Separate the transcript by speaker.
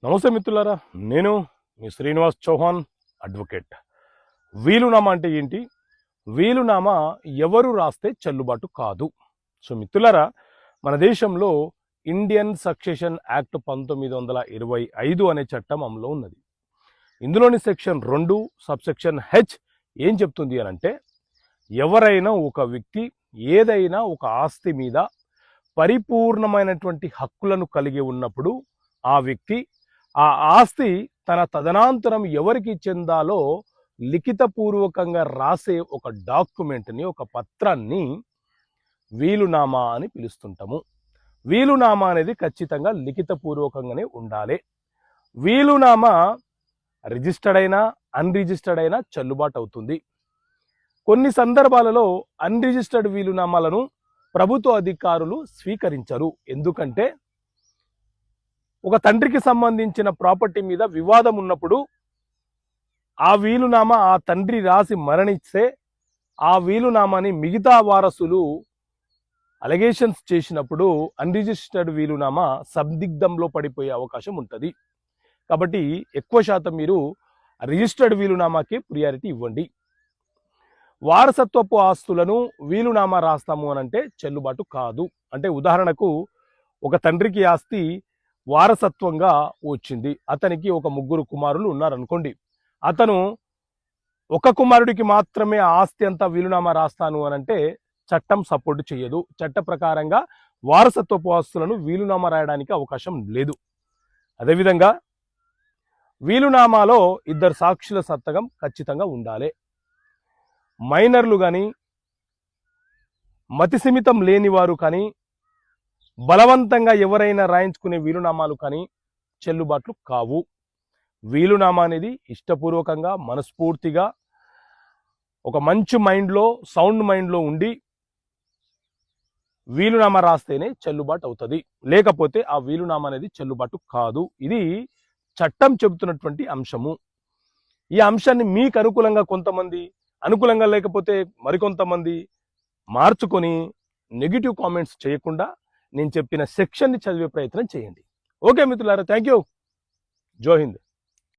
Speaker 1: నమస్తే మిత్రులారా, నేను మీ శ్రీనివాస్ చౌహాన్ అడ్వకేట్. వీలునామా అంటే ఏంటి? వీలునామా ఎవరు రాస్తే చెల్లుబాటు కాదు. సో మిత్రులారా, మన దేశంలో ఇండియన్ సక్సెషన్ యాక్ట్ 1925 అనే చట్టం అమల్లో ఉన్నది. ఇందులోని సెక్షన్ 2 సబ్సెక్షన్ హెచ్ ఏం చెప్తుంది అని అంటే, ఎవరైనా ఒక వ్యక్తి ఏదైనా ఒక ఆస్తి మీద పరిపూర్ణమైనటువంటి హక్కులను కలిగి ఉన్నప్పుడు ఆ వ్యక్తి ఆ ఆస్తి తన తదనంతరం ఎవరికి చెందాలో లిఖితపూర్వకంగా రాసే ఒక డాక్యుమెంట్ని, ఒక పత్రాన్ని వీలునామా అని పిలుస్తుంటాము. వీలునామా అనేది ఖచ్చితంగా లిఖితపూర్వకంగానే ఉండాలి. వీలునామా రిజిస్టర్డ్ అయినా అన్రిజిస్టర్డ్ అయినా చెల్లుబాటు అవుతుంది. కొన్ని సందర్భాలలో అన్రిజిస్టర్డ్ వీలునామాలను ప్రభుత్వ అధికారులు స్వీకరించరు. ఎందుకంటే ఒక తండ్రికి సంబంధించిన ప్రాపర్టీ మీద వివాదం ఉన్నప్పుడు ఆ వీలునామా ఆ తండ్రి రాసి మరణిస్తే ఆ వీలునామాని మిగతా వారసులు అలిగేషన్స్ చేసినప్పుడు అన్రిజిస్టర్డ్ వీలునామా సందిగ్ధంలో పడిపోయే అవకాశం ఉంటుంది. కాబట్టి ఎక్కువ శాతం మీరు రిజిస్టర్డ్ వీలునామాకి ప్రియారిటీ ఇవ్వండి. వారసత్వపు ఆస్తులను వీలునామా రాస్తాము అనంటే చెల్లుబాటు కాదు. అంటే ఉదాహరణకు ఒక తండ్రికి ఆస్తి వారసత్వంగా వచ్చింది. అతనికి ఒక 3 కుమారులు ఉన్నారనుకోండి. అతను ఒక కుమారుడికి మాత్రమే ఆస్తి అంతా వీలునామా రాస్తాను అనంటే చట్టం సపోర్ట్ చేయదు. చట్ట ప్రకారంగా వారసత్వపు ఆస్తులను వీలునామా రాయడానికి అవకాశం లేదు. అదేవిధంగా వీలునామాలో 2 సాక్షుల సంతకం ఖచ్చితంగా ఉండాలి. మైనర్లు కానీ, మతిసిమితం లేనివారు కానీ, బలవంతంగా ఎవరైనా రాయించుకునే వీలునామాలు కానీ చెల్లుబాట్లు కావు. వీలునామా అనేది ఇష్టపూర్వకంగా, మనస్ఫూర్తిగా, ఒక మంచి మైండ్లో, సౌండ్ మైండ్లో ఉండి వీలునామా రాస్తేనే చెల్లుబాటు అవుతుంది. లేకపోతే ఆ వీలునామా అనేది చెల్లుబాటు కాదు. ఇది చట్టం చెబుతున్నటువంటి అంశము. ఈ అంశాన్ని మీకు అనుకూలంగా కొంతమంది, అనుకూలంగా లేకపోతే మరికొంతమంది మార్చుకొని నెగిటివ్ కామెంట్స్ చేయకుండా నేను చెప్పిన సెక్షన్ని చదివే ప్రయత్నం చేయండి. ఓకే మిత్రులారా, థ్యాంక్ యూ. జై హింద్.